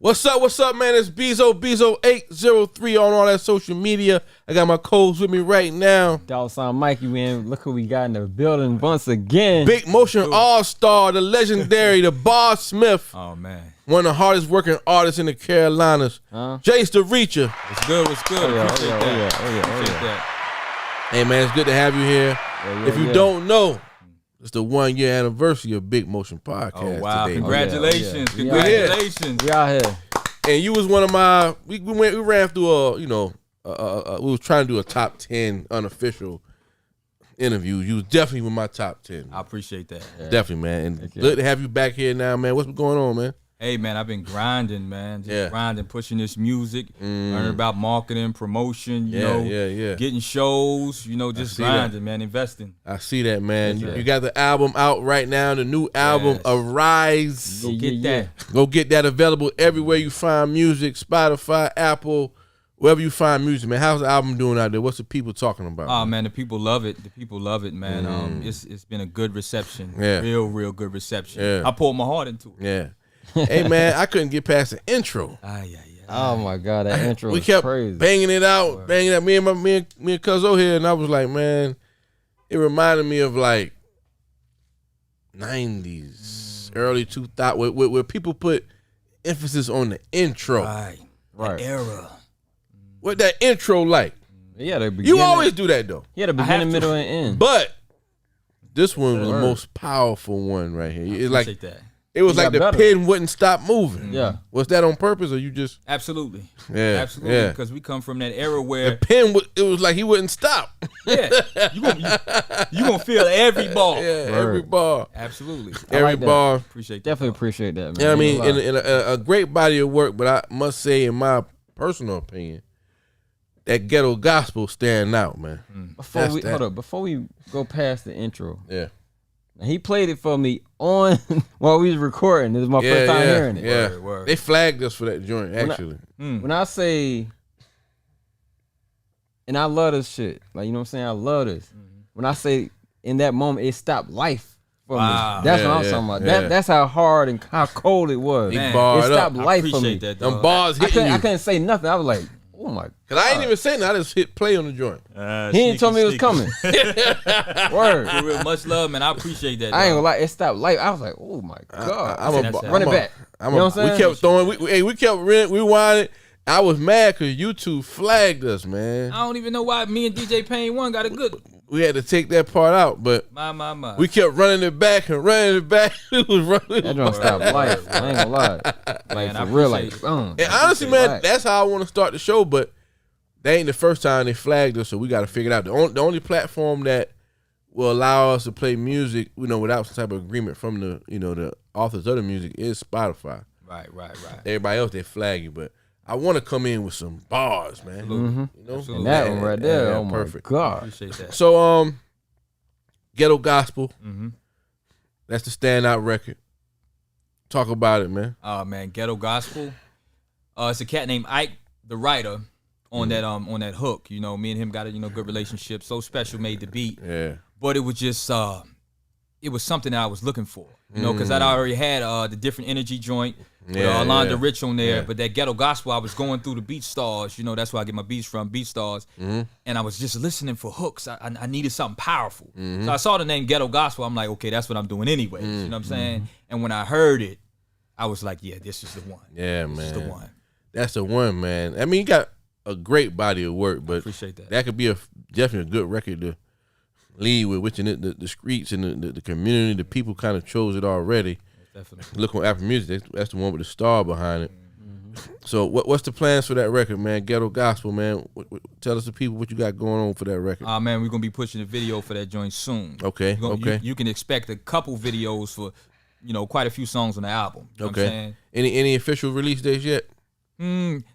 What's up, man? It's Bezo803 on all that social media. I got my codes with me right now. $sign Mikey, man. Look who we got in the building once again. Big Motion All-Star, the legendary, the Boss Smith. Oh, man. One of the hardest working artists in the Carolinas. J.A.C.E the Reacher. What's good? Appreciate that. Hey, man, it's good to have you here. If you don't know, it's the 1 year anniversary of Big Motion Podcast. Oh, wow. Today, Congratulations. Man. Congratulations. We out here. And you was one of my, we ran through we was trying to do a top 10 unofficial interview. You was definitely with my top 10. I appreciate that. Yeah. Definitely, man. And good to have you back here now, man. What's going on, man? Hey, man, I've been grinding, man. Grinding, pushing this music, learning about marketing, promotion, you know, getting shows, just grinding, man, investing. I see that, man. You got the album out right now, the new album, Arise. Go get that. Go get that available everywhere you find music, Spotify, Apple, wherever you find music, man. How's the album doing out there? What's the people talking about? Oh, man, the people love it. The people love it, man. It's been a good reception. Real good reception. I poured my heart into it. Yeah. Hey, man, I couldn't get past the intro. Oh my God, that intro was kept crazy. banging it out. Me and Cuzzo here, and I was like, man, it reminded me of like 90s, early 2000s, where people put emphasis on the intro. Right. That era. What that intro like? Yeah, the beginning. You always do that though. Yeah, the beginning, middle, and end. But this one was the most powerful one right here. It's like that. It was like the pen wouldn't stop moving. Yeah. Was that on purpose or you just? Absolutely. Yeah. Absolutely. Because we come from that era where the pen, it was like he wouldn't stop. Yeah. You gonna feel every ball. Yeah, every ball. Absolutely. Every ball. Appreciate that. Definitely appreciate that, man. Yeah, I mean, in a great body of work, but I must say, in my personal opinion, that ghetto gospel stand out, man. Before we go past the intro. Yeah. He played it for me while we was recording. This is my first time hearing it. Yeah, word. They flagged us for that joint, actually. When I say, and I love this shit, like, you know what I'm saying? I love this. When I say in that moment, it stopped life for me. That's what I'm talking about. That's how hard and how cold it was. Man, it stopped life for me. Them bars hitting you. I couldn't say nothing. I was like, oh my God. Cause I ain't even saying that. I just hit play on the joint. He didn't tell me it was coming. Word. Real much love, man. I appreciate that. I ain't gonna lie. It stopped life. I was like, oh my God. Run it back. You know what I'm saying? We kept throwing. We kept rewinding. I was mad because YouTube flagged us, man. I don't even know why me and DJ Payne 1 got a good. We had to take that part out, but my. We kept running it back and running it back. It was running. That don't stop life. I ain't gonna lie. Like, for real, like. And honestly, man, that's how I want to start the show, but that ain't the first time they flagged us, so we got to figure it out. The only platform that will allow us to play music, without some type of agreement from the, the authors of the music is Spotify. Right. Everybody else, they flag you, but I want to come in with some bars, man. Absolutely. And that one right there, oh my God. Appreciate that. So, Ghetto Gospel, that's the standout record. Talk about it, man. Man, Ghetto Gospel. It's a cat named Ike, the writer, on that hook. Me and him got a good relationship. So Special made the beat. Yeah. But it was just it was something that I was looking for. Because I'd already had the different energy joint with Alonda Rich on there. But that Ghetto Gospel, I was going through the Beat Stars. That's where I get my beats from, Beat Stars. And I was just listening for hooks. I needed something powerful. So I saw the name Ghetto Gospel. I'm like, okay, that's what I'm doing anyway. You know what I'm saying? And when I heard it, I was like, yeah, this is the one. Yeah, man. This is the one. That's the one, man. I mean, you got a great body of work, but appreciate that. That could be definitely a good record to lead with, which in the streets and the community, the people kind of chose it already. Definitely. Look on Apple Music, that's the one with the star behind it. So what's the plans for that record, man? Ghetto Gospel, man. Tell us the people what you got going on for that record. Man, we're gonna be pushing a video for that joint soon. Okay. You can expect a couple videos for, quite a few songs on the album. You know what I'm saying? Any official release dates yet?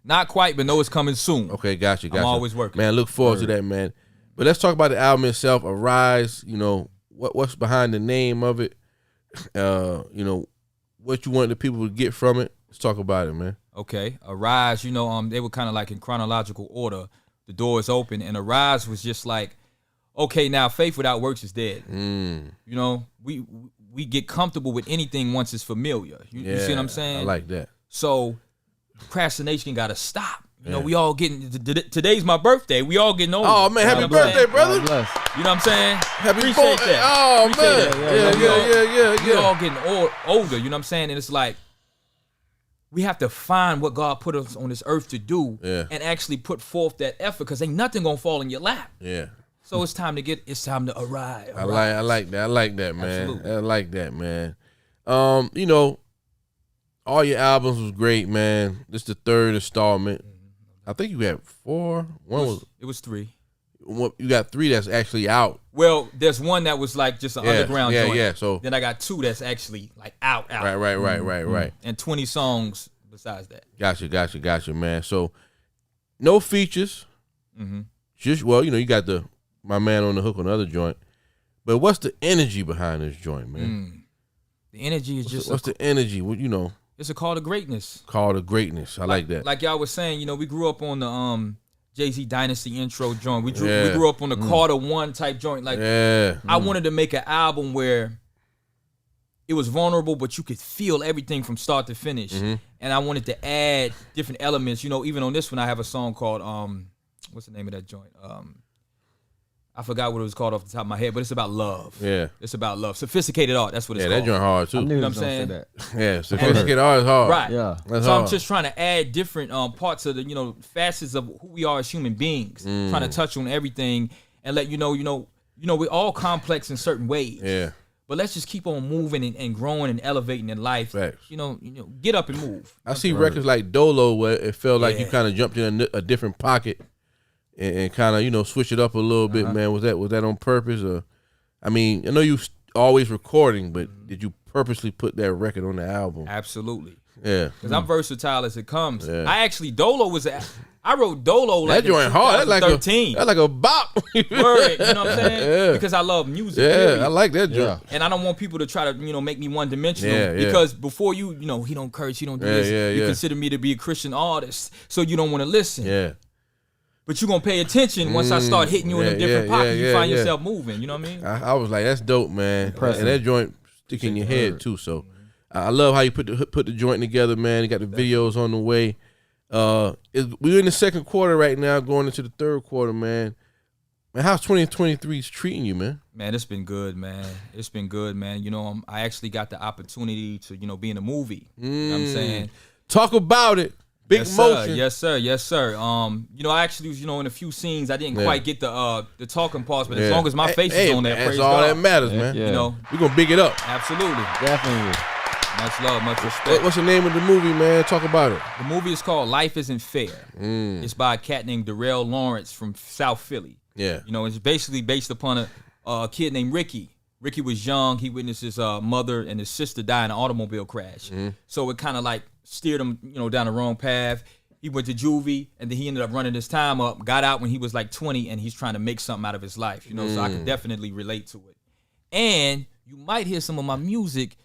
Not quite, but know it's coming soon. Okay, gotcha. I'm always working. Man, look forward to that, man. But let's talk about the album itself, Arise. What's behind the name of it? What you want the people to get from it. Let's talk about it, man. Okay, Arise. They were kind of like in chronological order. The door is open, and Arise was just like, okay, now faith without works is dead. We get comfortable with anything once it's familiar. You see what I'm saying? I like that. So procrastination got to stop. You know, we all getting, today's my birthday. We all getting older. Oh, man, happy birthday, brother. You know what I'm saying? Happy Appreciate birthday. that. Oh, Appreciate man. that. Yeah. We all getting older, you know what I'm saying? And it's like, we have to find what God put us on this earth to do and actually put forth that effort, because ain't nothing going to fall in your lap. Yeah. So it's time to arrive. I like that. I like that, man. Absolutely. I like that, man. You know, all your albums was great, man. This is the third installment. I think you had 4. It was 3. You got 3 that's actually out. Well, there's one that was like just an underground joint. Yeah. So then I got 2 that's actually like out. Right. And 20 songs besides that. Gotcha, man. So no features. Just you got my man on the hook on the other joint. But what's the energy behind this joint, man? The energy is what's the energy? It's a call to greatness. Call to greatness. I like that. Like y'all was saying, we grew up on the Jay-Z Dynasty intro joint. We grew up on the Carter 1 type joint. Like I wanted to make an album where it was vulnerable, but you could feel everything from start to finish. And I wanted to add different elements. Even on this one, I have a song called what's the name of that joint? I forgot what it was called off the top of my head, but it's about love. Yeah. It's about love. Sophisticated art, that's what it's called. Yeah, that joint hard too. I knew you know what I'm saying? that. Yeah, sophisticated art is hard. Right. Yeah. That's so hard. I'm just trying to add different parts of the, facets of who we are as human beings. Trying to touch on everything and let you know, we're all complex in certain ways. Yeah. But let's just keep on moving and growing and elevating in life. Facts. Get up and move. I see records like Dolo where it felt like you kind of jumped in a different pocket and kind of switch it up a little bit, man. Was that on purpose, or I know you always recording, but did you purposely put that record on the album? Absolutely. Yeah, because I'm versatile as it comes. Yeah. I wrote Dolo like that joint hard. That's like a bop. Word, you know what I'm saying? Yeah. Because I love music. Yeah, period. I like that joint. And I don't want people to try to make me one dimensional. Yeah, because before he don't curse, he don't do this. You consider me to be a Christian artist, so you don't want to listen. Yeah. But you're going to pay attention once I start hitting you in a different pocket. You find yourself moving. You know what I mean? I was like, that's dope, man. And that joint stick in your head, too. So I love how you put the joint together, man. You got the videos on the way. We're in the second quarter right now, going into the third quarter, man. Man, how's 2023 treating you, man? Man, it's been good, man. It's been good, man. I actually got the opportunity to, be in a movie. You know what I'm saying? Talk about it. Big motion. Yes, sir. I actually was, in a few scenes. I didn't quite get the talking parts, but as long as my face is on there, praise God. That's all that matters, man. Yeah. We're gonna big it up. Absolutely. Definitely. Much love, much respect. What's the name of the movie, man? Talk about it. The movie is called Life Isn't Fair. It's by a cat named Darrell Lawrence from South Philly. Yeah. It's basically based upon a kid named Ricky. Ricky was young. He witnessed his mother and his sister die in an automobile crash. So it kind of like steered him, down the wrong path. He went to juvie, and then he ended up running his time up, got out when he was like 20, and he's trying to make something out of his life, so I can definitely relate to it. And you might hear some of my music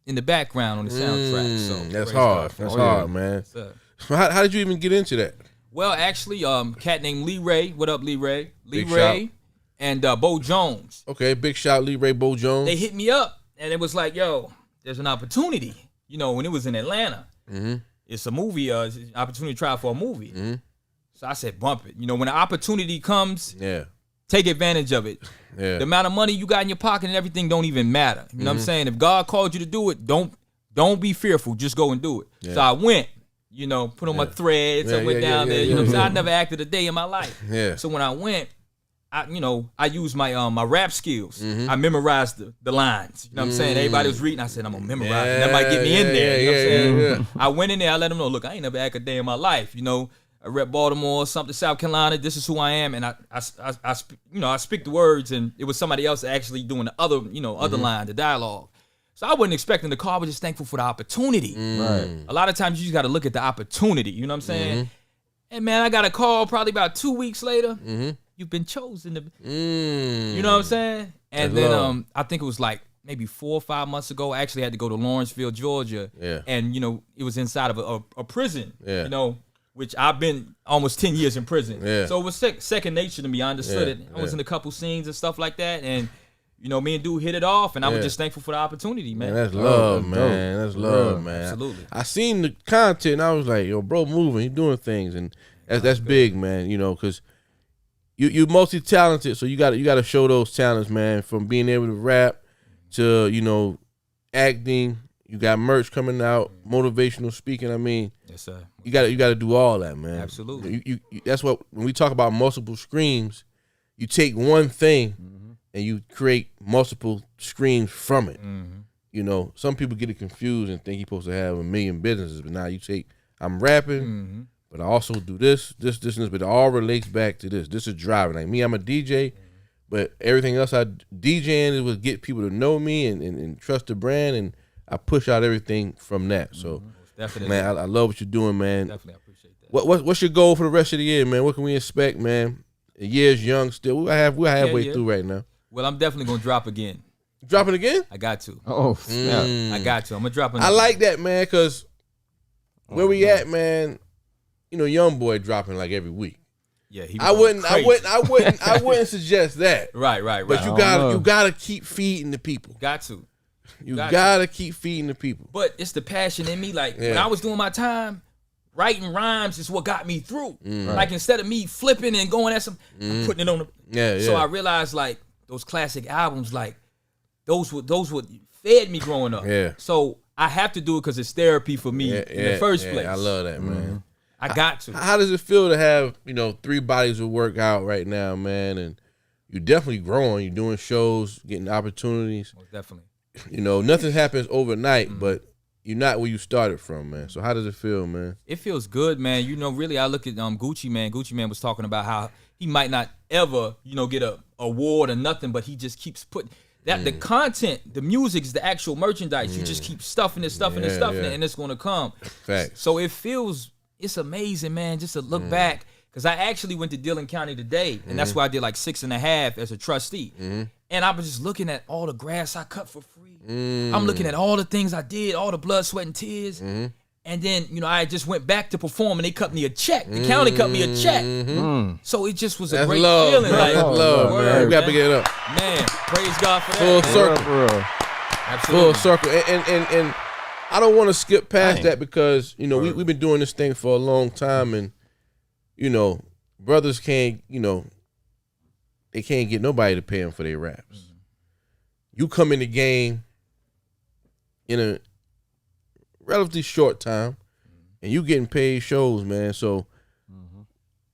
in the background on the soundtrack. So that's hard. That's hard, man. So how did you even get into that? Well, actually, cat named Lee Ray. What up, Lee Ray? Lee Ray and Bo Jones. Okay, big shout, Lee Ray, Bo Jones. They hit me up, and it was like, yo, there's an opportunity. When it was in Atlanta. It's a movie, it's an opportunity to try for a movie. So I said, bump it. When an opportunity comes, take advantage of it. Yeah. The amount of money you got in your pocket and everything don't even matter. You know what I'm saying? If God called you to do it, don't be fearful. Just go and do it. Yeah. So I went, put on my threads. I went down there. You know what I'm saying? I never acted a day in my life. Yeah. So when I went, I used my my rap skills. I memorized the lines. You know what I'm saying? Everybody was reading. I said, I'm going to memorize it. That might get me in there. You know what I'm saying? I went in there. I let them know, look, I ain't never acted a day in my life. I rep Baltimore, something, South Carolina. This is who I am. And I speak the words, and it was somebody else actually doing the other, other line, the dialogue. So I wasn't expecting the call. I was just thankful for the opportunity. Right. A lot of times you just got to look at the opportunity. You know what I'm saying? And man, I got a call probably about 2 weeks later. You've been chosen to, you know what I'm saying? And then I think it was like maybe 4 or 5 months ago, I actually had to go to Lawrenceville, Georgia. Yeah. And, it was inside of a prison, which I've been almost 10 years in prison. Yeah. So it was second nature to me. I understood it. I was in a couple scenes and stuff like that. And, you know, me and dude hit it off, and I was just thankful for the opportunity, man. That's love, man. That's love, man. Absolutely. I seen the content, and I was like, yo, bro, moving, he doing things, and that's big, man. You know, because you're multi-talented, so you got to show those talents, man. From being able to rap to, you know, acting. You got merch coming out, motivational speaking. I mean, yes, sir. You got to do all that, man. Absolutely. You that's what, when we talk about multiple streams, you take one thing and you create multiple streams from it. You know, some people get it confused and think you're supposed to have 1 million businesses, but now you take, I'm rapping, but I also do this, but it all relates back to this. This is driving. Like me, I'm a DJ, but everything else I DJing is what get people to know me and trust the brand, and I push out everything from that. So, man, I love what you're doing, man. Definitely, I appreciate that. What's your goal for the rest of the year, man? What can we expect, man? The year's young still. We're halfway through right now. Well, I'm definitely gonna drop again. Dropping again? I got to. Oh, snap. I got to. I'm gonna drop another. I like that, man, because where we at, man, you know, young boy dropping like every week. Yeah, I wouldn't suggest that. Right. But you gotta keep feeding the people. Got to. You gotta keep feeding the people. But it's the passion in me. Like when I was doing my time, writing rhymes is what got me through. Like instead of me flipping and going at some, I'm putting it on the. So I realized like those classic albums, like those would fed me growing up. Yeah. So I have to do it because it's therapy for me in the first place. I love that, man. I got to. How does it feel to have, you know, 3 bodies of work out right now, man? And you're definitely growing. You're doing shows, getting opportunities. Most definitely. You know, nothing happens overnight, but you're not where you started from, man. So how does it feel, man? It feels good, man. You know, really, I look at Gucci Man. Gucci Man was talking about how he might not ever, you know, get a award or nothing, but he just keeps putting that the content, the music is the actual merchandise. You just keep stuffing it, and it's gonna come. Facts. So it's amazing, man, just to look back. Because I actually went to Dillon County today, and that's where I did like 6.5 as a trustee. And I was just looking at all the grass I cut for free. I'm looking at all the things I did, all the blood, sweat, and tears. And then, you know, I just went back to perform, and they cut me a check. The county cut me a check. So it just was a great feeling. That's love, man. We got to pick it up. Man, praise God for that. Full circle. Absolutely. Full circle. And I don't want to skip past that because, you know, we've been doing this thing for a long time, and you know, brothers can't, you know, they can't get nobody to pay them for their raps. You come in the game in a relatively short time, and you getting paid shows, man. So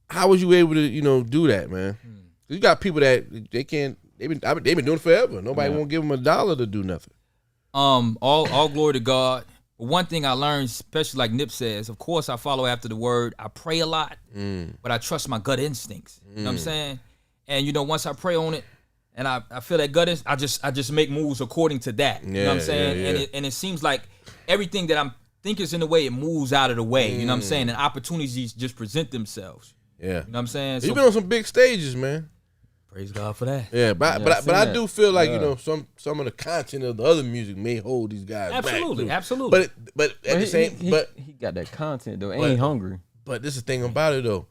how was you able to, you know, do that, man? You got people that they've been doing it forever. Nobody won't give them $1 to do nothing. All glory to God. One thing I learned, especially like Nip says, of course I follow after the word. I pray a lot, but I trust my gut instincts. You know what I'm saying? And you know, once I pray on it and I feel that gut instinct, I just make moves according to that. You know what I'm saying? And it seems like everything that I'm thinking is in the way, it moves out of the way. You know what I'm saying? And opportunities just present themselves. Yeah. You know what I'm saying? You've been on some big stages, man. Praise God for that. Yeah, but I do feel like, you know, some of the content of the other music may hold these guys back. Absolutely. But at the same, he got that content though. Ain't hungry. But this is the thing about it though.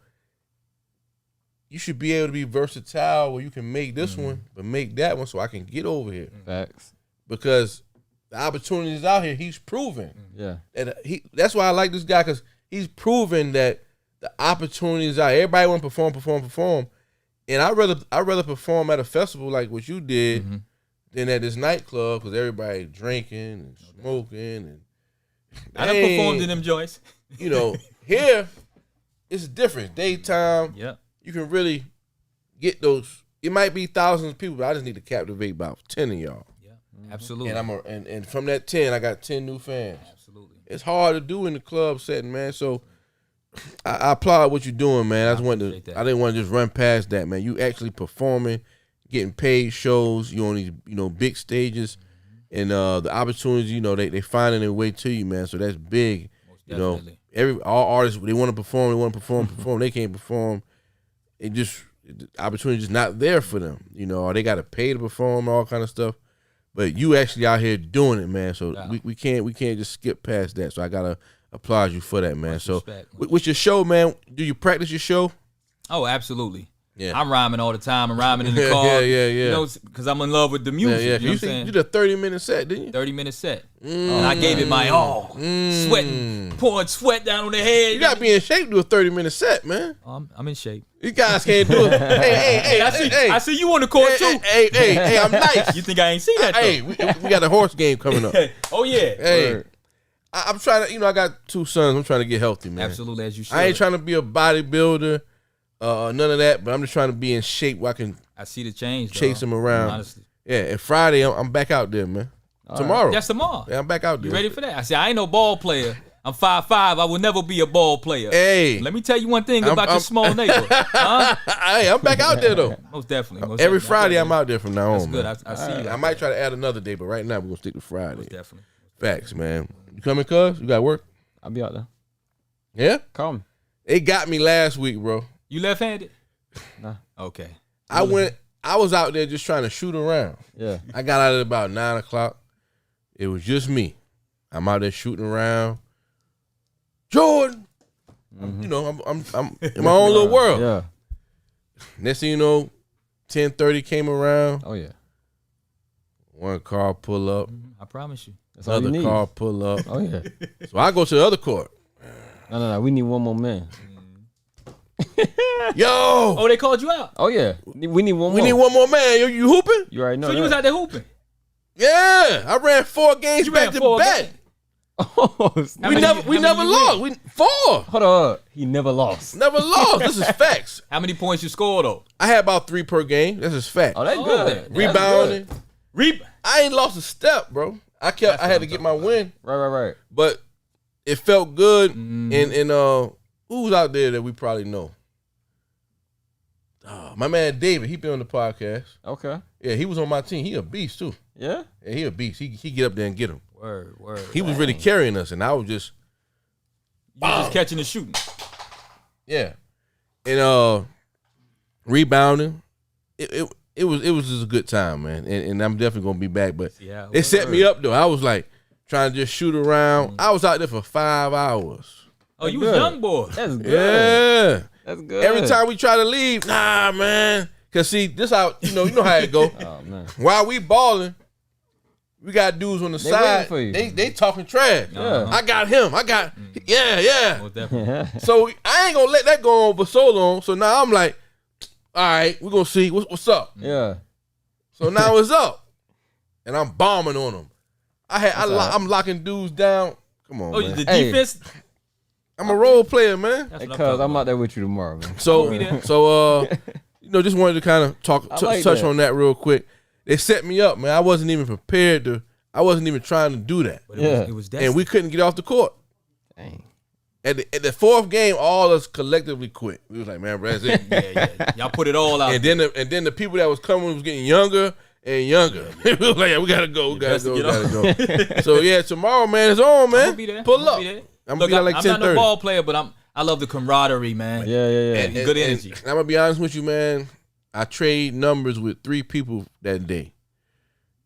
You should be able to be versatile where you can make this one, but make that one so I can get over here. Facts. Because the opportunities out here, he's proven. Yeah. And that's why I like this guy, because he's proven that the opportunities out. Everybody want to perform. And I'd rather perform at a festival like what you did than at this nightclub, because everybody drinking and smoking. And I done performed in them joints. You know, here it's different. Daytime. Yeah. You can really get those. It might be thousands of people, but I just need to captivate about 10 of y'all. Yeah, absolutely. And and from that 10, I got 10 new fans. Absolutely. It's hard to do in the club setting, man. So I applaud what you're doing, man. I didn't want to just run past that, man. You actually performing, getting paid shows. You on these, you know, big stages, and the opportunities, you know, they finding their way to you, man. So that's big. You know, all artists, they want to perform. They can't perform. The opportunity just not there for them, you know, or they got to pay to perform, all kind of stuff. But you actually out here doing it, man. So we can't just skip past that. So I gotta applaud you for that, man. So with your show, man, do you practice your show? Oh, absolutely. I'm rhyming all the time. I'm rhyming in the car. You know, because I'm in love with the music. You know what I'm saying? You did a 30-minute set, didn't you? 30-minute set. And I gave it my all. Sweating, pouring sweat down on the head. You got to be in shape to do a 30-minute set, man. I'm in shape. You guys can't do it. Hey, I see you on the court too. Hey, I'm nice. You think I ain't see that? Hey, we got a horse game coming up. Oh yeah. Hey, I'm trying to. I got 2 sons. I'm trying to get healthy, man. Absolutely, as you should. I ain't trying to be a bodybuilder, none of that. But I'm just trying to be in shape where I see the change. Chase them around. Honestly. Yeah, and Friday I'm back out there, man. Tomorrow. That's tomorrow. Yeah, I'm back out there. You ready for that? I said I ain't no ball player. I'm 5'5". I will never be a ball player. Hey, let me tell you one thing about your small neighbor. Huh? Hey, I'm back out there though. Most definitely. Every Friday I'm out there from now on. That's good. I see you. I might try to add another day, but right now we're gonna stick to Friday. Most definitely. Facts, man. You coming, cuz? You got work? I'll be out there. Yeah? Call me. It got me last week, bro. You left-handed? Nah. Okay. I was out there just trying to shoot around. Yeah. I got out at about 9 o'clock. It was just me. I'm out there shooting around. Jordan. I'm in my own little world. Yeah. Next thing you know, 10:30 came around. Oh yeah. One car pull up. I promise you. That's all you Another need. car pull up. Oh yeah. So I go to the other court. No. We need one more man. Yo. Oh, they called you out. Oh yeah. We need one more. We need one more man. You hooping? You already know. So that. you was out there hooping? Yeah. I ran 4 games You back ran to 4 back. games? Oh, We never lost. 4. Hold on. He never lost. Never lost. This is facts. How many points you scored though? I had about 3 per game. This is fact. Oh, that's good. Rebounding. Good. I ain't lost a step, bro. I had to get my win. Right. But it felt good. And who's out there that we probably know? My man David, he been on the podcast. Okay. Yeah, he was on my team. He a beast too. Yeah. Yeah, he a beast. He get up there and get him. Word. He was really carrying us, and I was just You just catching and shooting. yeah, and rebounding. It was just a good time, man. And I'm definitely gonna be back. But it set me up though. I was like trying to just shoot around. I was out there for 5 hours. Oh, you was young boy. That's good. Yeah, that's good. Every time we try to leave, nah, man. Cause see, this how you know how it go. Oh man. While we balling, we got dudes on the side. For you. They talking trash. Yeah. I got him. I got yeah. Most definitely. So I ain't gonna let that go on for so long. So now I'm like, all right, we're gonna see what's up. Yeah. So now it's up, and I'm bombing on them. I'm locking dudes down. Come on, man. The defense. I'm a role player, man. Hey, cuz I'm out there with you tomorrow, man. So just wanted to kind of touch on that real quick. They set me up, man. I wasn't even prepared to. I wasn't even trying to do that. But it was and we couldn't get off the court. Dang. At the 4th game, all of us collectively quit. We was like, man, bro, that's it. Yeah. Y'all put it all out. And then the people that was coming was getting younger and younger. We was like, yeah, we gotta go. We gotta go. So yeah, tomorrow, man, it's on, man. I'm gonna be there. Pull up. I'm gonna be there like 10:30. I'm not no ball player, but I love the camaraderie, man. Yeah. And good energy. And I'm gonna be honest with you, man. I trade numbers with 3 people that day,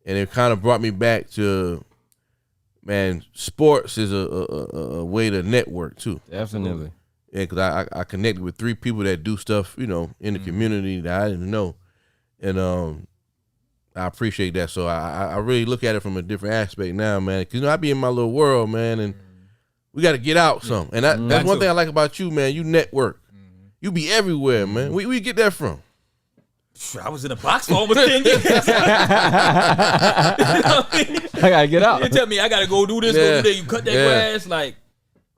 and it kind of brought me back to, man, sports is a way to network too. Definitely. Yeah, because I connected with 3 people that do stuff, in the community that I didn't know, and I appreciate that. So I really look at it from a different aspect now, man. Because I be in my little world, man, and we got to get out some. And that's one thing I like about you, man. You network. You be everywhere, man. Where you get that from? I was in a box for almost 10 years. I gotta get out. You tell me I gotta go do this, go do that. You cut that grass, like,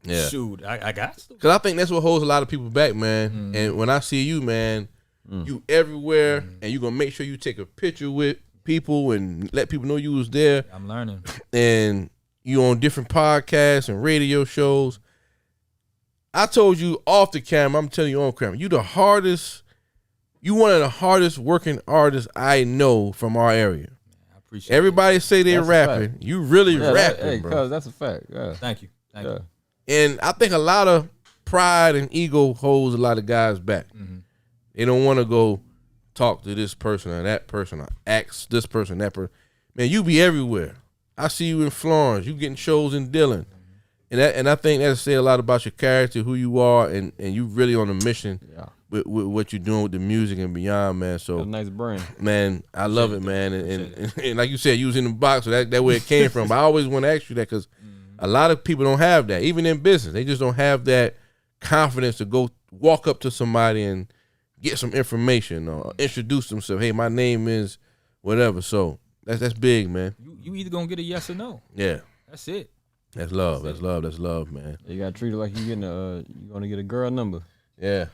shoot, I got to. Because I think that's what holds a lot of people back, man. And when I see you, man, you everywhere, and you gonna make sure you take a picture with people and let people know you was there. I'm learning. And you on different podcasts and radio shows. I told you off the camera, I'm telling you on camera, you one of the hardest working artists I know from our area. I appreciate Everybody say they're rapping. You really rapping, bro. Cuz that's a fact. Yeah. Thank you. And I think a lot of pride and ego holds a lot of guys back. They don't want to go talk to this person or that person or ask this person, that person. Man, you be everywhere. I see you in Florence. You getting shows in Dillon. And I think that say a lot about your character, who you are, and you really on a mission with what you're doing with the music and beyond, man. So a nice brand, man. I love it, man. And like you said, you was in the box, so that where it came from. But I always want to ask you that because a lot of people don't have that, even in business. They just don't have that confidence to go walk up to somebody and get some information or introduce themselves. Hey, my name is whatever. So that's big, man. You either gonna get a yes or no. Yeah, that's it. That's love. That's love. That's love, man. You gotta treat it like you gonna get a girl number. Yeah.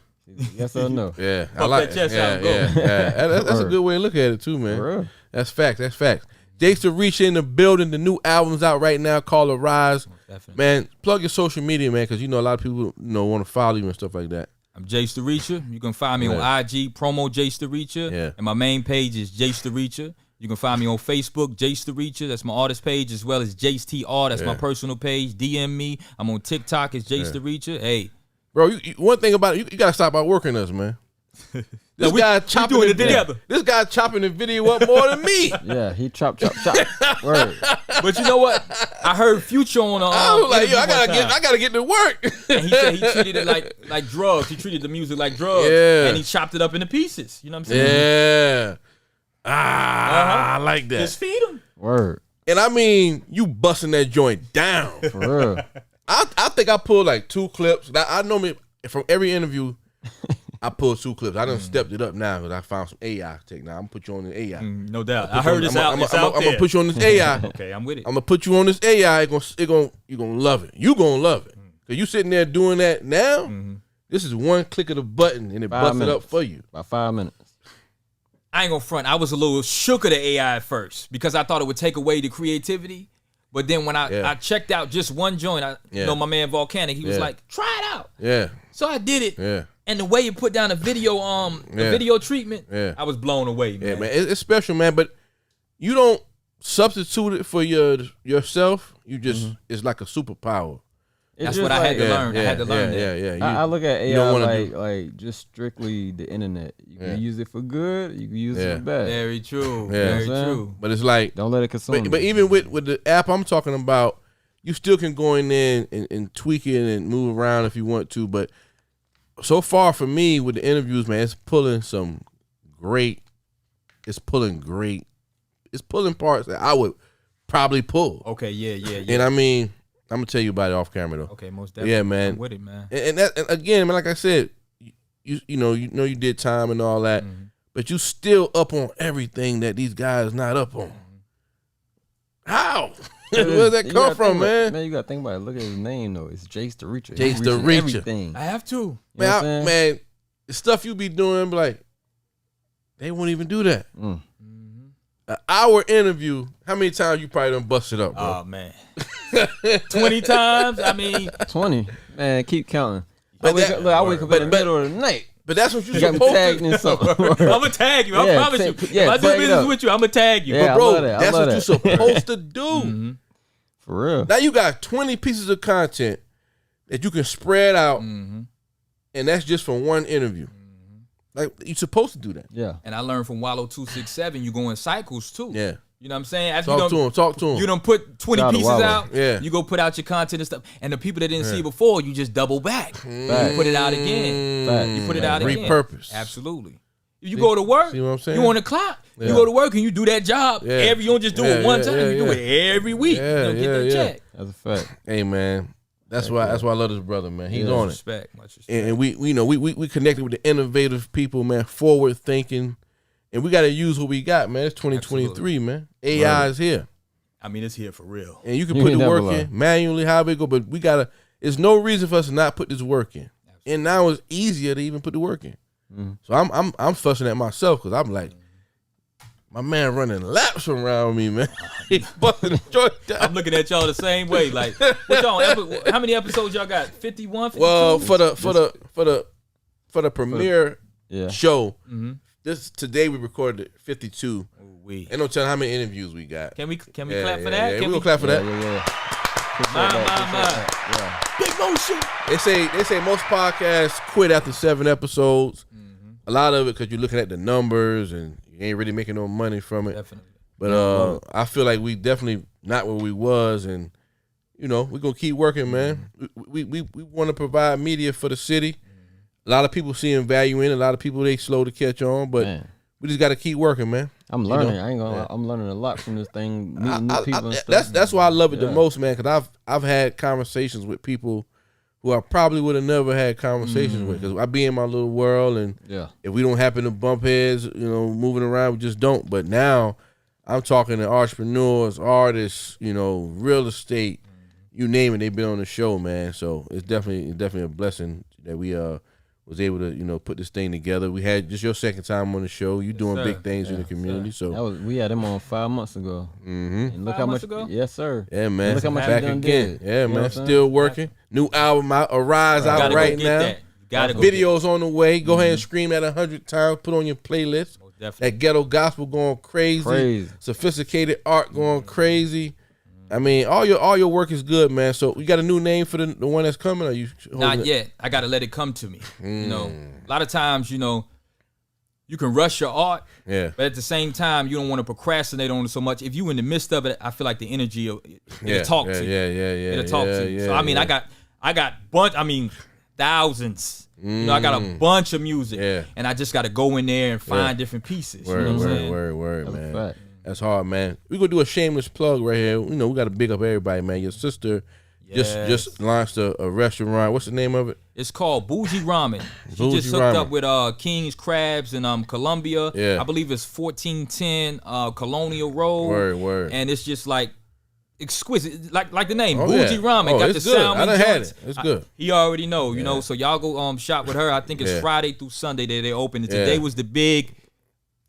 Yes or no? Yeah, I like that. That's a good way to look at it too, man. That's facts. That's facts. J.A.C.E Reach in the building. The new album's out right now called Arise. Man, plug your social media, man, because you know a lot of people want to follow you and stuff like that. I'm J.A.C.E Reacher. You can find me on IG, promo J.A.C.E Reacher. Yeah. And my main page is J.A.C.E Reacher. You can find me on Facebook, J.A.C.E Reacher. That's my artist page, as well as J.A.C.E That's my personal page. DM me. I'm on TikTok as J.A.C.E Reacher. Hey. Bro, one thing about it, you got to stop outworking us, man. This guy chopping it together. This guy chopping the video up more than me. Yeah, he chop. Word. But you know what? I heard Future on. I was like, yo, I gotta get to work. And he said he treated it like drugs. He treated the music like drugs. Yeah. And he chopped it up into pieces. You know what I'm saying? Yeah. I like that. Just feed him. Word. And I mean, you busting that joint down. For real. I think I pulled like 2 clips. I normally from every interview, I pulled 2 clips. I done stepped it up now because I found some AI tech. Now I'm gonna put you on the AI. No doubt. I heard this out. I'm gonna put you on this AI. Okay, I'm with it. I'm gonna put you on this AI. You're gonna love it. You gonna love it. Cause you sitting there doing that now. This is one click of the button and it busts it up for you. About 5 minutes. I ain't gonna front. I was a little shook of the AI at first because I thought it would take away the creativity. But then when I checked out just one joint, you know my man Volcanic, he was like, try it out. Yeah. So I did it. Yeah. And the way you put down the video, video treatment, I was blown away, man. Yeah, man. It's special, man. But you don't substitute it for yourself. You just it's like a superpower. That's what I had to learn. I had to learn that. Yeah. I look at AI like just strictly the internet. You can use it for good. You can use it for bad. Very true. Yeah. Very true. But it's like don't let it consume. But even with the app I'm talking about, you still can go in there and tweak it and move around if you want to. But so far for me with the interviews, man, it's pulling great parts that I would probably pull. Okay, yeah. And I mean, I'm gonna tell you about it off camera though. Okay, most definitely. Yeah, man. I'm with it, man. And again, man, like I said, you know you did time and all that, but you still up on everything that these guys not up on. How? Where does that come from, man? Man, you gotta think about it. Look at his name though. It's J.A.C.E Reacher. J.A.C.E Reacher. Everything. I have to. Man, the stuff you be doing, like they won't even do that. An hour interview. How many times you probably done busted up, bro? Oh man, 20 times. I mean, 20. Man, keep counting. I wake up in the middle of the night. But that's what you're supposed to do. I'm gonna tag you. I promise you. If I do business with you, I'm gonna tag you. Yeah, but bro, that's what you're supposed to do. For real. Now you got 20 pieces of content that you can spread out, and that's just from one interview. Like you're supposed to do that. Yeah. And I learned from Wallow 267, you go in cycles too. Yeah. You know what I'm saying? After Talk to him. You done put 20 pieces out. Yeah. You go put out your content and stuff. And the people that didn't see before, you just double back. You put it out again. You put it out again. Repurpose. Absolutely. If you go to work, see what I'm saying? you on the clock. You go to work and you do that job. You don't just do it one time. You do it every week. You get that check. That's a fact. Hey man. That's why I love this brother, man. He's on much it. Respect. And we connected with the innovative people, man, forward thinking. And we got to use what we got, man. It's 2023, man. AI is here. I mean, it's here for real. And you can put the work in manually, however it go, but we got to, there's no reason for us to not put this work in. Absolutely. And now it's easier to even put the work in. So I'm fussing at myself because I'm like, my man running laps around me, man. He's busting the joint down. I'm looking at y'all the same way. Like, what y'all? How many episodes y'all got? 51, 52? Well, for the premiere show, today we recorded 52. Ain't no telling how many interviews we got. Can we clap for that? Yeah, we gonna clap for that. My. Big motion. They say most podcasts quit after 7 episodes. A lot of it because you're looking at the numbers and you ain't really making no money from it. Definitely. But I feel like we definitely not where we was, and we're gonna keep working, man. We want to provide media for the city. A lot of people seeing value in it. A lot of people, they slow to catch on, but we just got to keep working, man. I'm learning. I ain't gonna lie. I'm learning a lot from this thing, meeting new people and stuff. That's why I love it the most, man, because I've had conversations with people who I probably would have never had conversations with, because I be in my little world, and if we don't happen to bump heads, moving around, we just don't. But now I'm talking to entrepreneurs, artists, real estate, you name it, they've been on the show, man. So it's definitely a blessing that we was able to put this thing together. We had just your second time on the show. You doing big things in the community. So we had him on 5 months ago. And look 5 how months much ago? Yes, sir. Yeah, man. And look how much back done again. did. Yeah, man. Still working. New album out, Arise out right now. Gotta go videos on the way. Go ahead and scream that 100 times. Put on your playlist. That ghetto gospel going crazy. Sophisticated art going crazy. I mean, all your work is good, man. So you got a new name for the one that's coming? Or you not yet. I got to let it come to me. A lot of times, you can rush your art, but at the same time, you don't want to procrastinate on it so much. If you in the midst of it, I feel like the energy it'll talk to you. It'll talk to you. So I mean, I got thousands. I got a bunch of music, and I just got to go in there and find different pieces. Word, man. That's hard, man. We're going to do a shameless plug right here. We got to big up everybody, man. Your sister just launched a restaurant. What's the name of it? It's called Bougie Ramen. She just hooked up with King's Crabs in Columbia. I believe it's 1410 Colonial Road. Word. And it's just like exquisite, like the name, Bougie Ramen. Got the good. salmon. I done had it. It's good. He already know, you know. So y'all go shop with her. I think it's Friday through Sunday that they open. And today was the big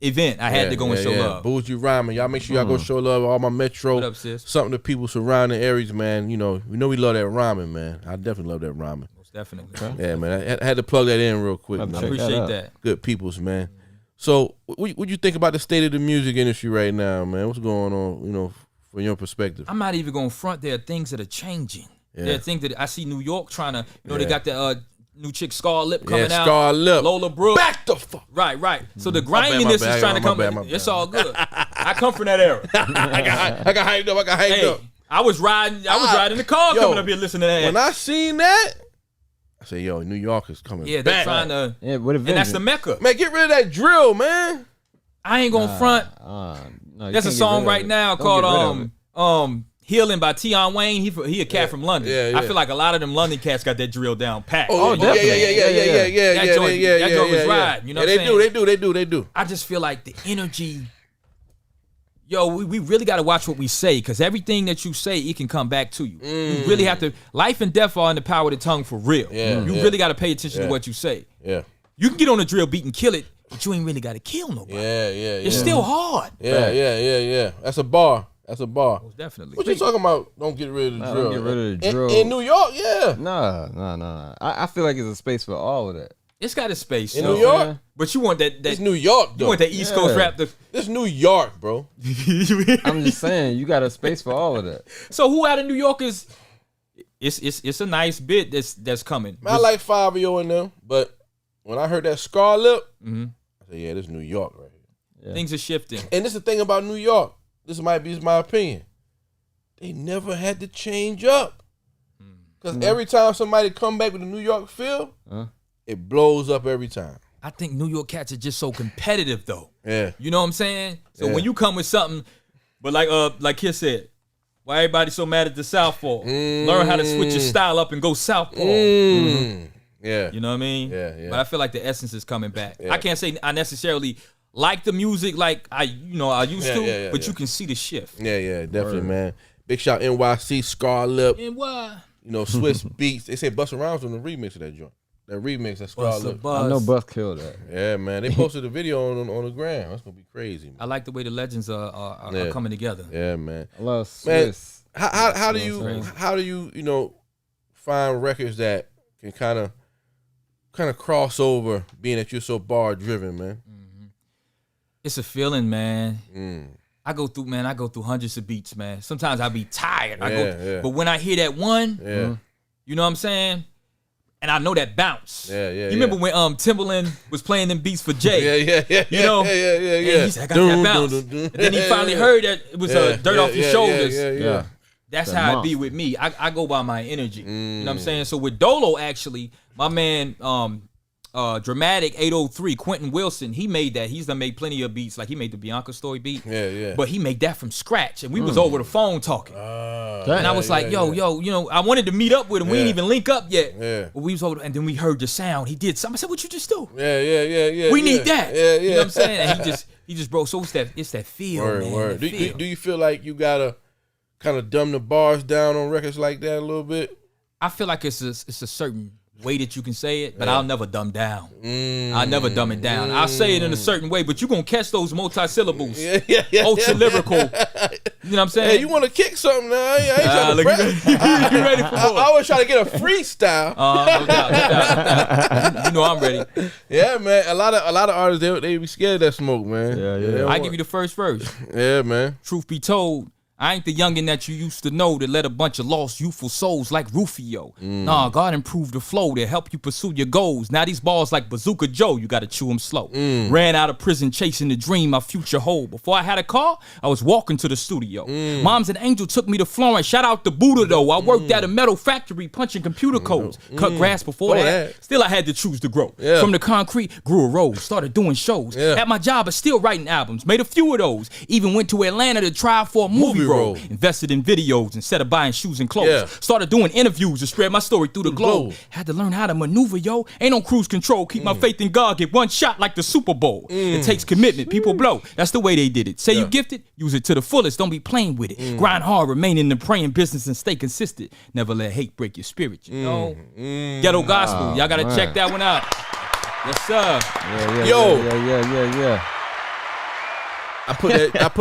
event. I had to go and show love. Bougie Ramen. Y'all make sure y'all go show love. All my Metro. What up, sis? Something to people surrounding areas, man. We know we love that ramen, man. I definitely love that ramen. Most definitely. Yeah, man. I had to plug that in real quick. I appreciate that. Good peoples, man. So, what you think about the state of the music industry right now, man? What's going on, from your perspective? I'm not even going to front. There are things that are changing. There are things that I see New York trying to, they got the new chick Scar Lip coming out. Scar Lip. Lola Brooks. Back the fuck. Right. So the griminess is trying to come. It's all good. I come from that era. I got hyped up. I was riding the car coming up here listening to that. When I seen that, I said, New York is coming back. They're trying to. And that's the Mecca. Man, get rid of that drill, man. I ain't gonna front. No, there's a song right now called Healing by Tion Wayne. He a cat from London. I feel like a lot of them London cats got that drill down pat. Oh, definitely. Yeah. That joint was riding. You know what I'm saying? They do. I just feel like the energy. We really got to watch what we say, because everything that you say, it can come back to you. You really have to. Life and death are in the power of the tongue for real. You really got to pay attention to what you say. Yeah. You can get on the drill beat and kill it, but you ain't really got to kill nobody. It's still hard. Yeah. That's a bar. Most definitely. What you talking about? Don't get rid of the drill. Don't get rid of the drill. In New York, yeah. No. I feel like there's a space for all of that. It's got a space in New York, but you want that. It's New York, though. You want that East Coast rap. It's New York, bro. I'm just saying, you got a space for all of that. So who out of New York is? It's a nice bit that's coming. I like Fabio in them, but when I heard that Scar Lip, I said, this is New York right here. Yeah. Things are shifting, and this is the thing about New York. This might be my opinion. They never had to change up, because every time somebody come back with a New York feel. It blows up every time. I think New York cats are just so competitive, though. Yeah. You know what I'm saying? So when you come with something, but like Kid said, why everybody so mad at the Southpaw? Learn how to switch your style up and go Southpaw. Yeah. You know what I mean? Yeah. But I feel like the essence is coming back. Yeah. I can't say I necessarily like the music like I used to, but you can see the shift. Yeah, definitely, man. Big shout NYC, Scar Lip. NY. Swiss Beats. They say Busta Rhymes on the remix of that joint. That remix, that's Scarlet. I know Buff killed that. Yeah, man. They posted a video on the gram. That's gonna be crazy, man. I like the way the legends are coming together. Yeah, man. I love Swiss. Man, how do you find records that can kind of cross over, being that you're so bar driven, man? It's a feeling, man. I go through hundreds of beats, man. Sometimes I be tired. But when I hear that one, you know what I'm saying? And I know that bounce. You remember when Timbaland was playing them beats for Jay? Yeah. You know? Yeah. And he said, I got that bounce. And then he finally heard that it was dirt off your shoulders. Yeah. That's how it be with me. I go by my energy. You know what I'm saying? So with Dolo, actually, my man Dramatic 803, Quentin Wilson, he made that. He's done made plenty of beats. Like he made the Bianca Story beat. Yeah. But he made that from scratch. And we was over the phone talking. And I was like, yo, you know, I wanted to meet up with him. We didn't even link up yet. Yeah. But we was over, and then we heard the sound. He did something. I said, what you just do? Yeah. We need that. Yeah. You know what I'm saying? And he just broke. So it's that feel, man. Word. That feel. Do you feel like you gotta kind of dumb the bars down on records like that a little bit? I feel like it's a certain way that you can say it, but I'll never dumb down. I'll never dumb it down. I'll say it in a certain way, but you're going to catch those multi-syllables. Ultra lyrical. You know what I'm saying? Hey, you want to kick something now? I ain't trying to prep. You ready for more? I always try to get a freestyle. No doubt. You know I'm ready. Yeah, man. A lot of artists, they be scared of that smoke, man. Yeah. I give you the first verse. Yeah, man. Truth be told, I ain't the youngin' that you used to know that led a bunch of lost youthful souls like Rufio. Nah, God improved the flow to help you pursue your goals. Now these balls like Bazooka Joe, you gotta chew them slow. Ran out of prison chasing the dream my future hold. Before I had a car, I was walking to the studio. Mom's an angel took me to Florence. Shout out to Buddha though. I worked at a metal factory punching computer codes. Cut grass before that. Still I had to choose to grow. From the concrete, grew a rose. Started doing shows. At my job, but still writing albums. Made a few of those. Even went to Atlanta to try for a movie role. Invested in videos instead of buying shoes and clothes. Started doing interviews to spread my story through the globe. Had to learn how to maneuver, yo. Ain't no cruise control. Keep my faith in God. Get one shot like the Super Bowl. It takes commitment. People blow. That's the way they did it. Say you gifted, use it to the fullest. Don't be playing with it. Grind hard, remain in the praying business and stay consistent. Never let hate break your spirit, you know. Ghetto Gospel. Y'all gotta check that one out. Yes, sir. Yeah. I put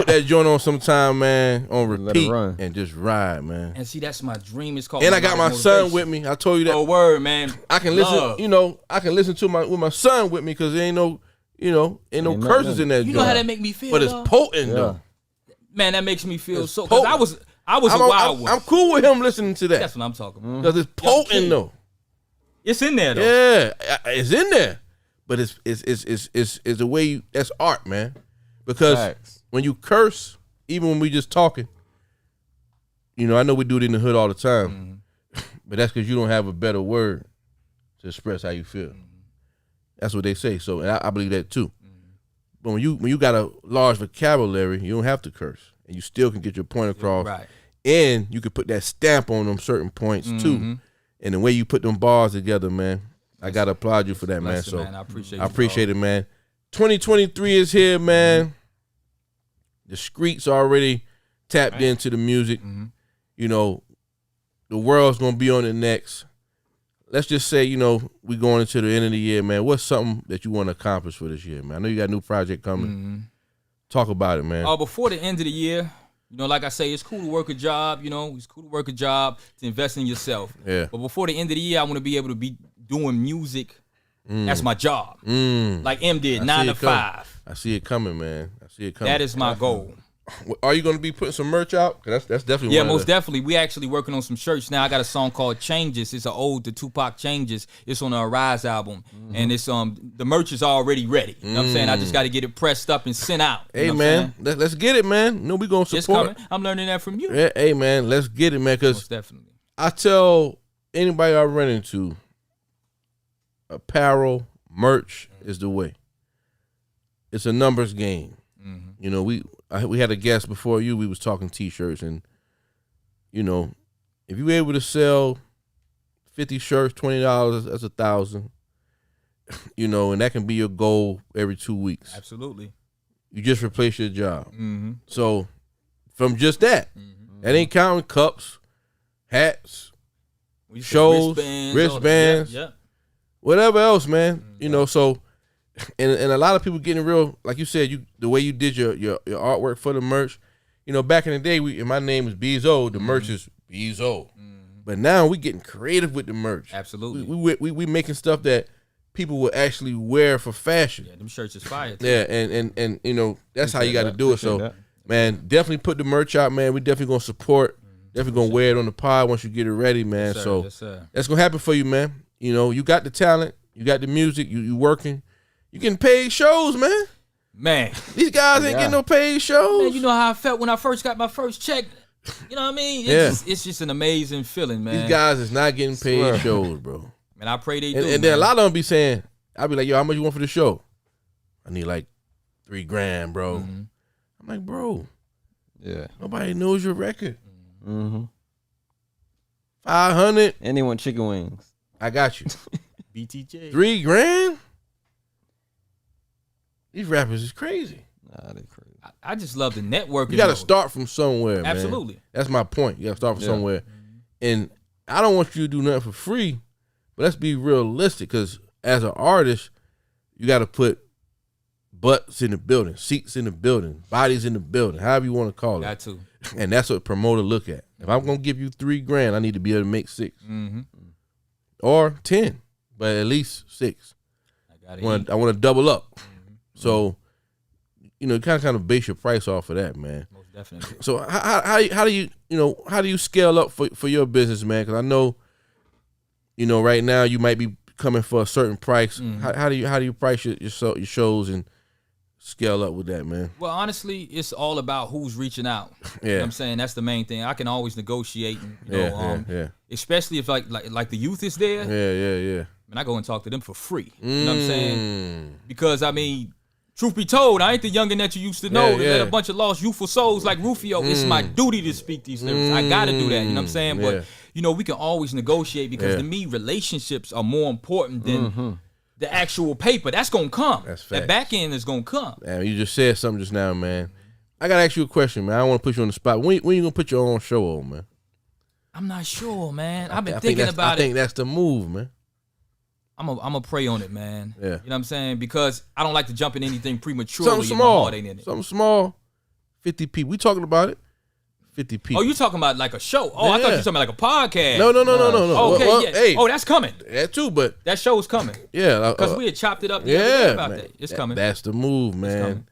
that joint on sometime, man, on repeat and just ride, man. And see, that's my dream. It's called. And I got my son with me. I told you that. Oh, word, man. I can listen. You know, I can listen to with my son with me because there ain't no, ain't no curses in that. You know how that make me feel, but it's potent though. Man, that makes me feel so. Because I was a wild one. I'm cool with him listening to that. That's what I'm talking about. Because it's potent though. It's in there though. Yeah, it's in there. But it's the way that's art, man. Because when you curse, even when we just talking, I know we do it in the hood all the time, but that's because you don't have a better word to express how you feel. That's what they say. So and I believe that too. But when you got a large vocabulary, you don't have to curse, and you still can get your point across. Right. And you can put that stamp on them certain points too. And the way you put them bars together, man, I gotta applaud you for that, man. So man. I appreciate it, man. 2023 is here, man. The streets already tapped into the music. The world's gonna be on it next. Let's just say, we going into the end of the year, man. What's something that you want to accomplish for this year, man? I know you got a new project coming. Talk about it, man. Before the end of the year, like I say, it's cool to work a job. It's cool to work a job to invest in yourself. Yeah. But before the end of the year, I want to be able to be doing music. That's my job. Like M did, 9 to 5. I see it coming, man. I see it coming. That is my goal. Are you going to be putting some merch out? That's definitely one most definitely. We actually working on some shirts now. I got a song called Changes. It's an ode to Tupac Changes. It's on the Arise album. And it's the merch is already ready. You know what I'm saying? I just got to get it pressed up and sent out. Hey, man, let's get it, man. We going to support. It's coming. I'm learning that from you. Yeah, hey, man, let's get it, man. Because definitely. I tell anybody I run into, apparel, merch is the way. It's a numbers game. We had a guest before you. We was talking T-shirts, and if you able to sell 50 shirts, $20, that's $1,000. And that can be your goal every 2 weeks. Absolutely. You just replace your job. So from just that, that ain't counting cups, hats, shows, wristbands, whatever else, man. So. And a lot of people getting real, like you said, the way you did your artwork for the merch. Back in the day, and my name is Bezo. The merch is Bezo. But now we getting creative with the merch. Absolutely. We making stuff that people will actually wear for fashion. Yeah, them shirts is fire too. Yeah, and that's how you got to do it. So, man, definitely put the merch out, man. We definitely gonna support. Definitely gonna wear it on the pod once you get it ready, man. Yes, so yes, that's gonna happen for you, man. You got the talent, you got the music, you working. You getting paid shows, man. Man. These guys ain't getting no paid shows. Man, you know how I felt when I first got my first check. You know what I mean? It's just an amazing feeling, man. These guys is not getting paid shows, bro. And I pray they do. And then a lot of them be saying, I'll be like, yo, how much you want for the show? I need like $3,000, bro. Mm-hmm. I'm like, bro, Yeah. nobody knows your record. Mm-hmm. 500. And they want chicken wings. I got you. BTJ. $3,000. These rappers is crazy. Nah, they crazy. I just love the networking. You got to start from somewhere, man. Absolutely. That's my point. You got to start from Yeah. somewhere. And I don't want you to do nothing for free, but let's be realistic, because as an artist, you got to put butts in the building, seats in the building, bodies in the building, however you want to call it. Got to. And that's what promoter look at. If I'm going to give you $3,000, I need to be able to make 6 Mm-hmm. or 10, but at least 6. I want to double up. Mm-hmm. So, you know, kind of base your price off of that, man. Most definitely. So how do you scale up for your business, man? Because I know, you know, right now you might be coming for a certain price. Mm-hmm. How do you price your shows and scale up with that, man? Well, honestly, it's all about who's reaching out. Yeah. You know what I'm saying? That's the main thing. I can always negotiate, and, you know, Yeah. especially if like the youth is there. Yeah. And I go and talk to them for free. You know what I'm saying? Because I mean, truth be told, I ain't the youngin' that you used to know. Yeah. That a bunch of lost youthful souls like Rufio. It's my duty to speak these lyrics. I gotta do that. You know what I'm saying? Yeah. But you know, we can always negotiate, because to me, relationships are more important than the actual paper. That's gonna come. That's that facts. back end is gonna come. Man, you just said something just now, man. I gotta ask you a question, man. I don't want to put you on the spot. When you gonna put your own show on, man? I'm not sure, man. I've been I thinking about I think that's the move, man. I'm gonna pray on it, man. Yeah. You know what I'm saying? Because I don't like to jump in anything prematurely. Something if my small. heart ain't in it. Something small. 50 people. We talking about it. 50 people. Oh, you talking about like a show? Oh, I thought you Yeah. were talking about like a podcast. No. Okay, Well, yeah. hey, Oh, that's coming. that too, but That show is coming. yeah. Because we had chopped it up the other day yeah, about man. that. It's coming. That's the move, man. coming.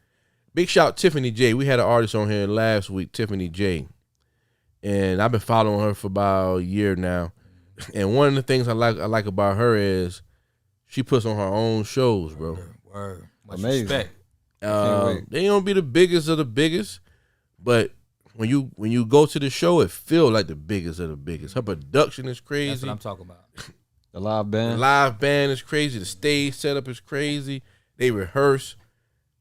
Big shout Tiffany J. We had an artist on here last week, Tiffany J. And I've been following her for about a year now. And one of the things I like about her is she puts on her own shows, bro. Word. Much Amazing. respect. They don't be the biggest of the biggest, but when you go to the show, it feels like the biggest of the biggest. Her production is That's crazy. what I'm talking about. The live The band. live band is crazy. The stage setup is crazy. They rehearse.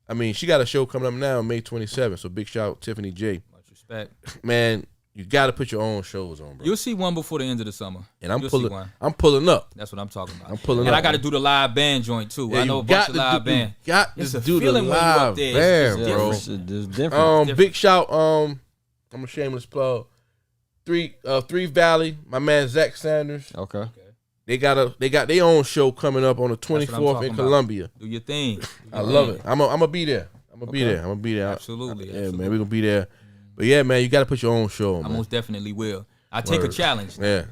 I mean, she got a show coming up now on May 27th. So big shout out Tiffany J. Much respect. Man, you got to put your own shows on, bro. You'll see one before the end of the summer. And I'm You'll see pulling. one. I'm pulling up. That's what I'm talking about. I'm pulling and up. I got to do the live band joint too. Yeah, I know you a bunch got of to live do. band. You got It's to a do the feeling when you up live there. It's band, bro. It's different. Big shout. I'm a shameless plug. Three Valley. My man Zach Sanders. Okay. They got their own show coming up on the That's what I'm 24th talking in about. Columbia. Do your thing. I love it. I'm gonna be there. I'm gonna be there. Absolutely. Yeah, absolutely. man, we're gonna be there. But yeah, man, you got to put your own show on, I man. most definitely will. I take a Word. challenge. Yeah.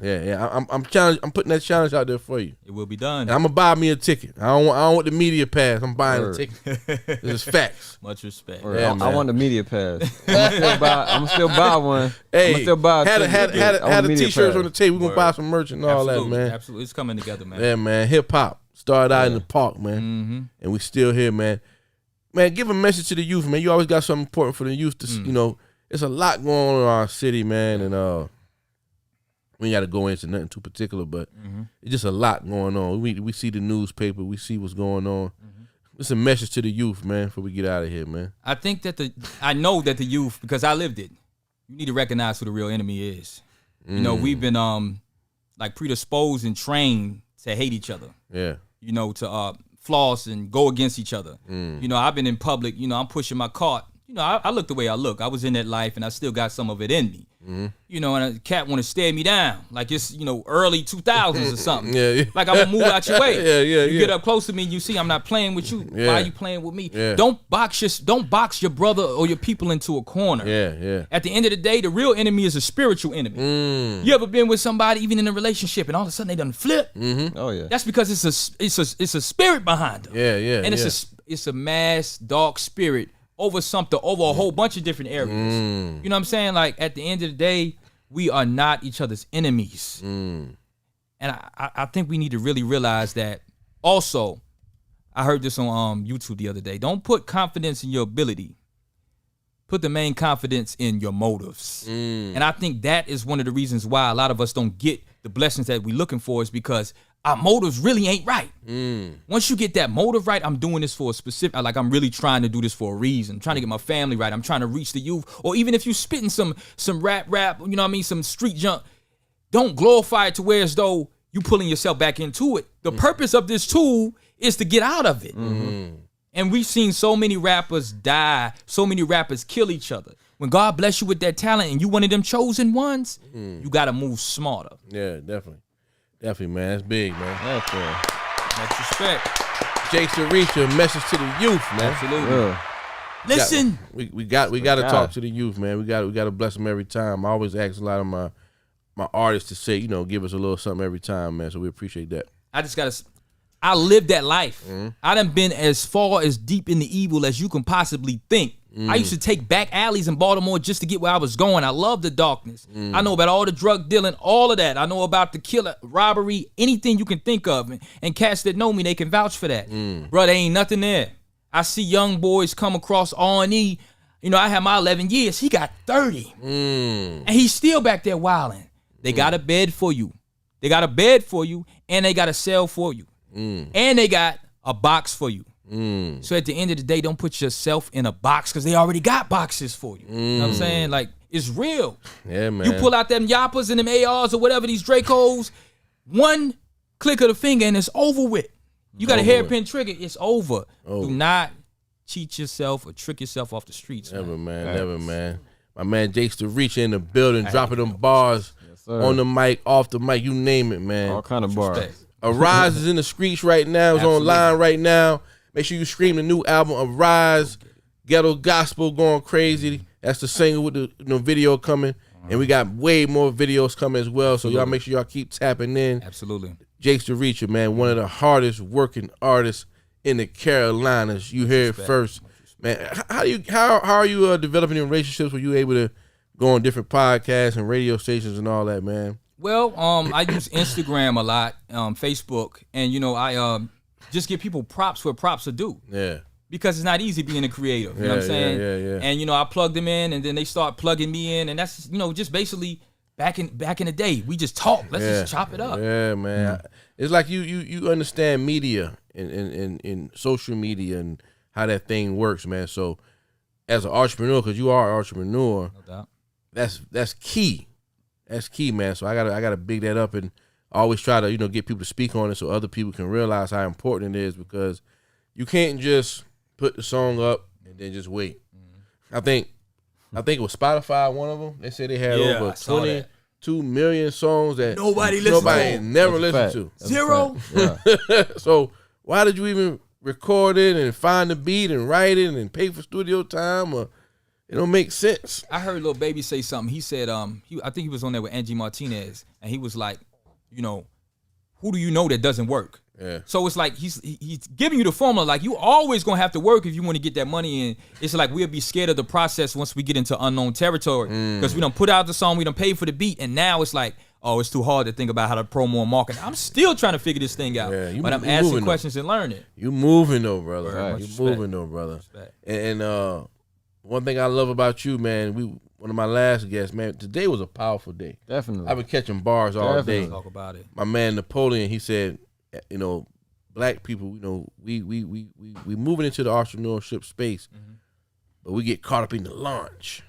I'm putting that challenge out there for you. It will be done. And I'm gonna buy me a ticket. I don't want the media pass. I'm buying Word. a ticket. This is facts. Much respect. Word. Yeah, I man. want the media pass. I'm still buy one. Hey, I'm still buy. had I want the media t-shirts pass. on the table. We're gonna Word. buy some merch and all Absolutely. that, man. Absolutely. It's coming together, man. Yeah, man. Hip hop started out in the park, man, Mm-hmm. and we still here, man. Man, give a message to the youth, man. You always got something important for the youth. To you know, it's a lot going on in our city, man, and we ain't got to go into nothing too particular, but it's just a lot going on. We see the newspaper, we see what's going on. It's a message to the youth, man, before we get out of here, man. I think that I know that the youth, because I lived it, you need to recognize who the real enemy is. You know, we've been like predisposed and trained to hate each other. Yeah. You know, to floss and go against each other. You know, I've been in public, you know, I'm pushing my cart. You know, I look the way I look. I was in that life and I still got some of it in me. You know, and a cat want to stare me down like it's, you know, early 2000s or something. Yeah. Like I'm gonna move out your way. Yeah. You get up close to me and you see I'm not playing with you. Yeah. Why are you playing with me? Yeah. Don't box your brother or your people into a corner. Yeah. At the end of the day, the real enemy is a spiritual enemy. You ever been with somebody, even in a relationship, and all of a sudden they done flip? Oh yeah. That's because it's a spirit behind them. Yeah. And it's a mass dark spirit over something, over a whole bunch of different areas. You know what I'm saying? Like at the end of the day, we are not each other's enemies. And I think we need to really realize that. Also, I heard this on YouTube the other day. Don't put confidence in your ability. Put the main confidence in your motives. And I think that is one of the reasons why a lot of us don't get the blessings that we looking for is because our motives really ain't right. Once you get that motive right, I'm doing this for a specific, like I'm really trying to do this for a reason. I'm trying to get my family right. I'm trying to reach the youth. Or even if you spitting some rap, you know what I mean, some street junk, don't glorify it to where as though you pulling yourself back into it. The purpose of this tool is to get out of it. And we've seen so many rappers die, so many rappers kill each other. When God bless you with that talent and you one of them chosen ones, you got to move smarter. Yeah, definitely. Definitely, man. That's big, man. That's Much respect. J.A.C.E, a message to the youth, man. Absolutely. Listen. We got to talk to the youth, man. We got to bless them every time. I always ask a lot of my artists to say, give us a little something every time, man. So we appreciate that. I lived that life. I done been as far as deep in the evil as you can possibly think. I used to take back alleys in Baltimore just to get where I was going. I love the darkness. I know about all the drug dealing, all of that. I know about the killer, robbery, anything you can think of. And cats that know me, they can vouch for that. Bro, there ain't nothing there. I see young boys come across R&E. I had my 11 years. He got 30. And he's still back there wilding. They got a bed for you. They got a bed for you, and they got a cell for you. And they got a box for you. So at the end of the day, don't put yourself in a box because they already got boxes for you. You know what I'm saying? Like, it's real. Yeah, man. You pull out them Yappas and them ARs or whatever, these Dracos, one click of the finger and it's over with. You got a hairpin trigger, it's over. Do not cheat yourself or trick yourself off the streets. Never, man. Never, man. My man J.A.C.E in the building, dropping them bars on the mic, off the mic, you name it, man. All kind of bars. Arise is in the streets right now. It's online right now. Make sure you stream the new album, Arise. Ghetto Gospel going crazy. That's the single with the video coming. And we got way more videos coming as well. So y'all make sure y'all keep tapping in. Absolutely. J.A.C.E, man, one of the hardest working artists in the Carolinas. You hear it first. Man, how are you developing your relationships? Were you able to go on different podcasts and radio stations and all that, man? Well, I use Instagram a lot, Facebook, and I just give people props where props are due. Yeah. Because it's not easy being a creative. You know what I'm saying? Yeah. And I plug them in, and then they start plugging me in, and that's just basically back in the day, we just talk. Let's just chop it up. Yeah, man. It's like you understand media and social media and how that thing works, man. So as an entrepreneur, because you are an entrepreneur, No doubt. that's key. That's key, man. So I gotta big that up and always try to get people to speak on it so other people can realize how important it is, because you can't just put the song up and then just wait. I think it was Spotify, one of them. They said they had over 22 million songs that nobody never listened to. Zero. Yeah. So why did you even record it and find the beat and write it and pay for studio time? Or it don't make sense. I heard Lil Baby say something. He said, I think he was on there with Angie Martinez, and he was like, who do you know that doesn't work? Yeah. So it's like he's giving you the formula. Like, you always gonna have to work if you want to get that money in. It's like we'll be scared of the process once we get into unknown territory, because we done put out the song, we done paid for the beat, and now it's like, oh, it's too hard to think about how to promo and market. I'm still trying to figure this thing out, but I'm asking questions and learning. You moving though, brother. Right. You moving though, brother. And one thing I love about you, man, one of my last guests, man, today was a powerful day. Definitely. I've been catching bars all day. Talk about it. My man Napoleon, he said, black people, we moving into the entrepreneurship space, but we get caught up in the launch.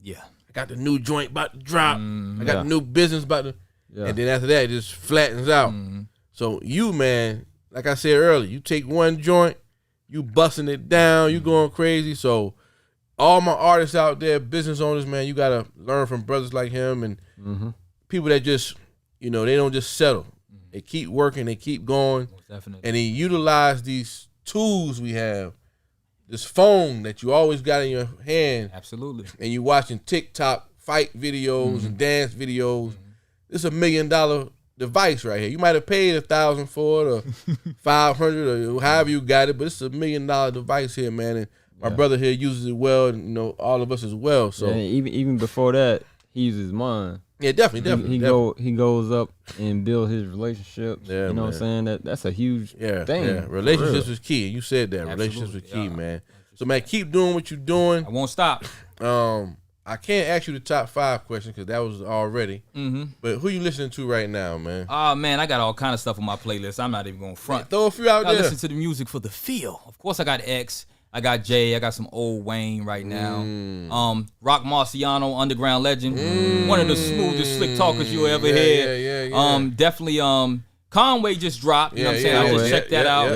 Yeah. I got the new joint about to drop. I got the new business about to, and then after that, it just flattens out. So you, man, like I said earlier, you take one joint, you busting it down, you going crazy. So all my artists out there, business owners, man, you got to learn from brothers like him and people that just, they don't just settle. They keep working, they keep going. Definitely. And they utilize these tools we have, this phone that you always got in your hand. Absolutely. And you watching TikTok fight videos and dance videos. It's $1 million device right here. You might have paid $1,000 for it or $500 or however you got it, but it's $1 million device here, man. And my brother here uses it well, and all of us as well. So even before that, he uses mine. Yeah, definitely. He goes up and builds his relationships. Yeah, you know what I'm saying? That's a huge thing. Yeah, relationships is key. You said that. Absolutely. Relationships is key, man. So man, keep doing what you're doing. I won't stop. I can't ask you the top 5 question because that was already. Mm-hmm. But who you listening to right now, man? Oh, man, I got all kind of stuff on my playlist. I'm not even going to front. Man, throw a few out there. I listen to the music for the feel. Of course, I got X. I got Jay. I got some old Wayne right now. Rock Marciano, Underground Legend. One of the smoothest slick talkers you ever hear. Yeah. Definitely Conway just dropped. You know what I'm saying? I just checked that out.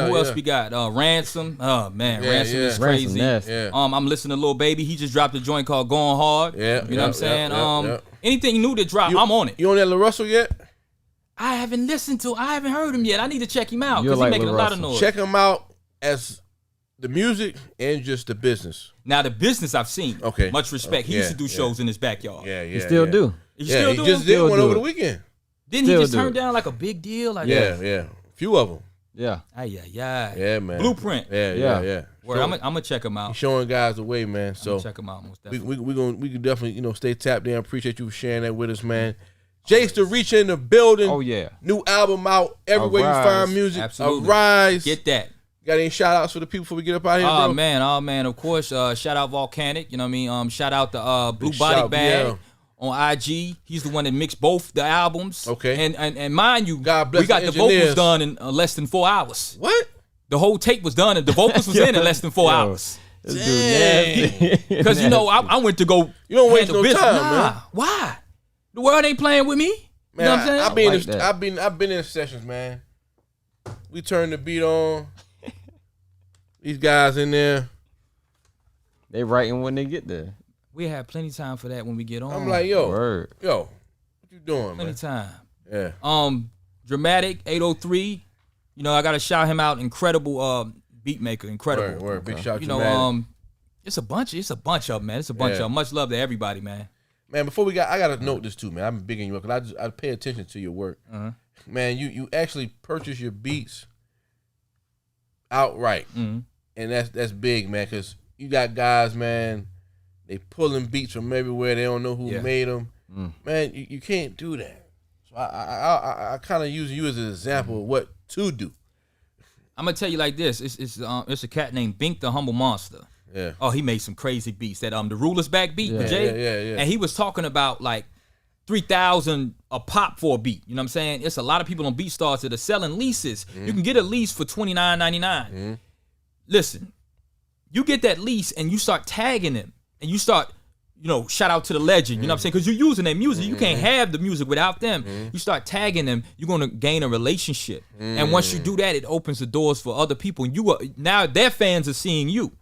Who else we got? Ransom. Oh, man. Ransom is crazy. I'm listening to Lil Baby. He just dropped a joint called Going Hard. You know what I'm saying? Anything new that dropped, I'm on it. You on that Lil Russell yet? I haven't heard him yet. I need to check him out because he's making a lot of noise. Check him out as the music and just the business. Now, the business I've seen. Okay. Much respect. He used to do shows in his backyard. He still do. He still do? He just did one over the weekend. Didn't he just turn down like a big deal? Like yeah. Few of them. Yeah. Yeah, man. Blueprint. Yeah. Well, I'm gonna check him out. He's showing guys the way, man. So check him out most definitely. We can definitely stay tapped in. Appreciate you for sharing that with us, man. J.A.C.E to reach in the building. Oh yeah. New album out everywhere you find music. Absolutely. Arise. Get that. Got any shout outs for the people before we get up out here, bro? Oh man, of course. Shout out Volcanic, you know what I mean? Shout out the Blue Body Bag on IG. He's the one that mixed both the albums. Okay. And mind you, we got the the vocals done in less than 4 hours. What? The whole tape was done and the vocals was in less than 4 hours. Because I went to go. You don't waste no time, man. Why? The world ain't playing with me. Man, you know what I'm saying? I've been in sessions, man. We turn the beat on. These guys in there. They writing when they get there. We have plenty of time for that when we get on. I'm like, yo, what you doing, plenty time. Yeah. Dramatic 803. I gotta shout him out. Incredible beat maker. Incredible. Word. Big shout to Dramatic. It's a bunch of them, man. It's a bunch of them. Much love to everybody, man. Man, before I gotta note this too, man. I'm big in New York because I pay attention to your work. Man, you actually purchase your beats outright, and that's big, man. Because you got guys, man, they pulling beats from everywhere. They don't know who made them. Man, you can't do that. So I kind of use you as an example of what to do. I'm gonna tell you like this. It's a cat named Bink the Humble Monster. Yeah. Oh, he made some crazy beats. That the Ruler's Back beat with Jay. Yeah. And he was talking about like 3,000 a pop for a beat. You know what I'm saying? It's a lot of people on BeatStars that are selling leases. You can get a lease for $29.99. Listen, you get that lease and you start tagging them and you start, shout out to the legend. You know what I'm saying? Because you're using their music. You can't have the music without them. You start tagging them, you're going to gain a relationship. And once you do that, it opens the doors for other people. And now their fans are seeing you.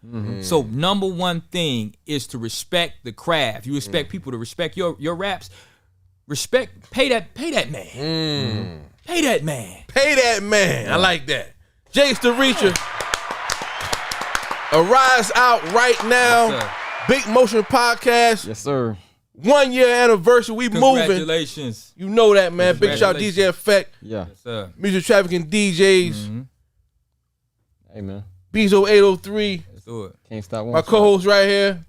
So number one thing is to respect the craft. You expect people to respect your raps. Pay that man. Pay that man. Pay that man. I like that. J.A.C.E the Reacher. Arise out right now. Yes, Big Motion Podcast. Yes, sir. 1 year anniversary. We moving. Congratulations. You know that, man. Big shout out DJ Effect. Yeah. Yes, sir. Music Trafficking DJs. Hey, man. Bezo 803. Let's do it. Can't stop one. My co-host right here.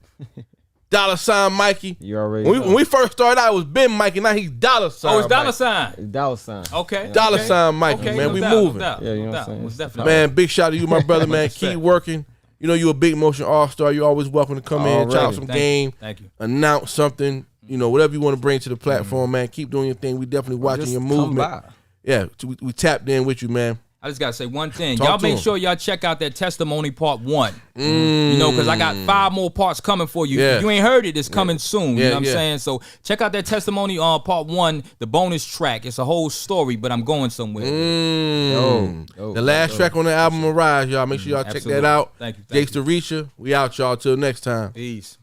$sign Mikey. You already when we first started out, it was Ben Mikey. Now he's $sign. Oh, it's $sign. It's $sign. Okay. $sign Mikey, man. We moving. Yeah, you know what I'm saying? Man, big shout out to you, my brother, man. Keep working. You a Big Motion all-star. You're always welcome to come in, chop some game, Thank you. Announce something, whatever you want to bring to the platform, man. Keep doing your thing. We definitely watching your movement. Yeah, we tapped in with you, man. I just got to say one thing. Talk y'all to make him. sure y'all check out that testimony part 1. Because I got 5 more parts coming for you. Yeah. If you ain't heard it, it's coming soon. You know what I'm yeah. saying? So check out that testimony on part 1, the bonus track. It's a whole story, but I'm going somewhere. The last track on the album, Arise, y'all. Make sure y'all check that out. Thank you. J.A.C.E the Reacher. We out, y'all. Till next time. Peace.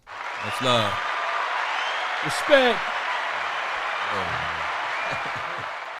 Much love. Respect.